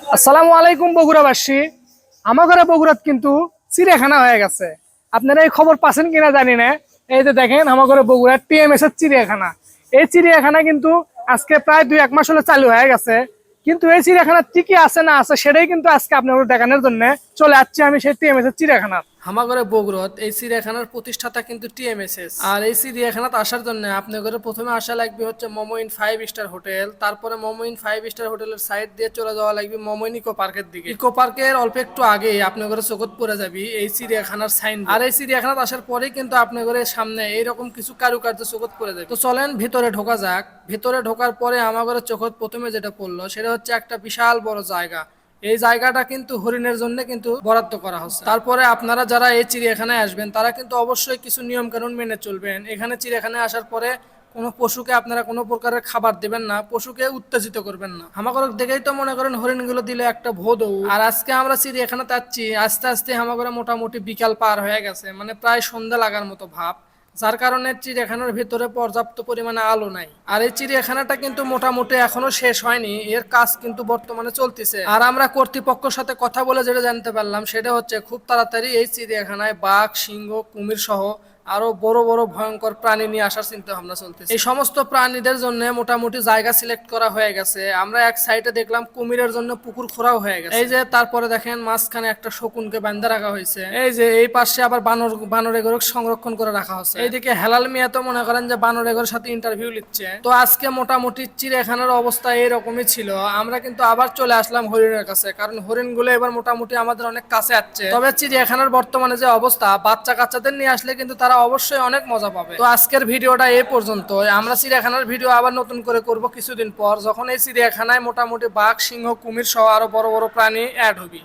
আসসালামু আলাইকুম বগুড়াবাসী। আমার ঘরে বগুড়াত কিন্তু চিড়িয়াখানা হয়ে গেছে। আপনারা এই খবর পাচ্ছেন কিনা জানি না। এই যে দেখেন আমার ঘরে বগুড়া টিএমএস এর চিড়িয়াখানা। এই চিড়িয়াখানা কিন্তু আজকে প্রায় 2-1 মাস হলো চালু হয়ে গেছে। কিন্তু এই চিড়িয়াখানা ঠিকই আছে না আছে সেটাই কিন্তু আজকে আপনাদের দেখানোর জন্য চলে যাচ্ছি আমি সেই টিএমএস এর চিড়িয়াখানা। হামাগরে বগুড়ত এই চিড়িয়াখানার প্রতিষ্ঠাতা কিন্তু টিএমএসএস। আর এই চিড়িয়াখানাতে আসার জন্য আপনাদের প্রথমে আসা লাগবে হচ্ছে মোমোইন 5 স্টার হোটেল। তারপরে মোমোইন 5 স্টার হোটেলের সাইড দিয়ে চলে যাওয়া লাগবে মোমোইন ইকো পার্কের দিকে। ইকো পার্কের অল্প একটু আগে আপনাদের চোখত পড়ে যাবে এই চিড়িয়াখানার সাইন। আর এই চিড়িয়াখানাতে আসার পরেই কিন্তু আপনাদের সামনে এইরকম কিছু কারুকার্য চোখত পড়ে যাবে। তো চলেন ভিতরে ঢোকা যাক। ভিতরে ঢোকার পরে আমাদের চোখত প্রথমে যেটা পড়লো সেটা হচ্ছে একটা বিশাল বড় জায়গা। এই জায়গাটা কিন্তু হরিণের জন্য কিন্তু বরাদ্দ করা হচ্ছে। তারপরে আপনারা যারা এই চিড়িয়াখানায় আসবেন তারা কিন্তু অবশ্যই কিছু নিয়ম কানুন মেনে চলবেন। এখানে চিড়িয়াখানায় আসার পরে কোনো পশুকে আপনারা কোনো প্রকারের খাবার দিবেন না, পশুকে উত্তেজিত করবেন না। হামাগর দেখেই তো মনে করেন হরিণগুলো দিলে একটা ভোদ। আর আজকে আমরা চিড়িয়াখানা যাচ্ছি, আস্তে আস্তে হামাগরে মোটামুটি বিকাল পার হয়ে গেছে, মানে প্রায় সন্ধ্যা লাগার মতো ভাব। যার কারণে চিড়িয়াখানার ভিতরে পর্যাপ্ত পরিমাণে আলো নাই। আর এই চিড়িয়াখানাটা কিন্তু মোটামুটি এখনো শেষ হয়নি, এর কাজ কিন্তু বর্তমানে চলতেছে। আর আমরা কর্তৃপক্ষের সাথে কথা বলে যেটা জানতে পারলাম সেটা হচ্ছে খুব তাড়াতাড়ি এই চিড়িয়াখানায় বাঘ, সিংহ, কুমির সহ আরো বড় বড় ভয়ঙ্কর প্রাণী নিয়ে আসার চিন্তা ভাবনা চলতেছে। এই সমস্ত প্রাণীদের জন্য মোটামুটি জায়গা সিলেক্ট করা হয়ে গেছে। আমরা এক সাইডে দেখলাম কুমিরের জন্য পুকুর খোঁড়াও হয়ে গেছে। এই যে তারপরে দেখেন মাঝখানে একটা শকুনকে বান্ধা রাখা হয়েছে। এই যে এই পাশে আবার বানর এগুলো সংরক্ষণ করে রাখা হচ্ছে। এইদিকে হেলাল মিয়া তো মনে করেন যে বানর এগুলোর সাথে ইন্টারভিউ নিচ্ছে। তো আজকে মোটামুটি চিড়িয়াখানার অবস্থা এইরকমই ছিল। আমরা কিন্তু আবার চলে আসলাম হরিণের কাছে, কারণ হরিণগুলো এবার মোটামুটি আমাদের অনেক কাছে আসছে। তবে চিড়িয়াখানার বর্তমানে যে অবস্থা, বাচ্চা কাচ্চাদের নিয়ে আসলে কিন্তু তারা অবশ্যই অনেক মজা পাবে। তো আজকের ভিডিওটা এই পর্যন্ত। আমরা চিড়িয়াখানার ভিডিও আবার নতুন করে করব কিছুদিন পর, যখন এই চিড়িয়াখানায় মোটামুটি বাঘ, সিংহ, কুমির সহ আরো বড় বড় প্রাণী অ্যাড হবে।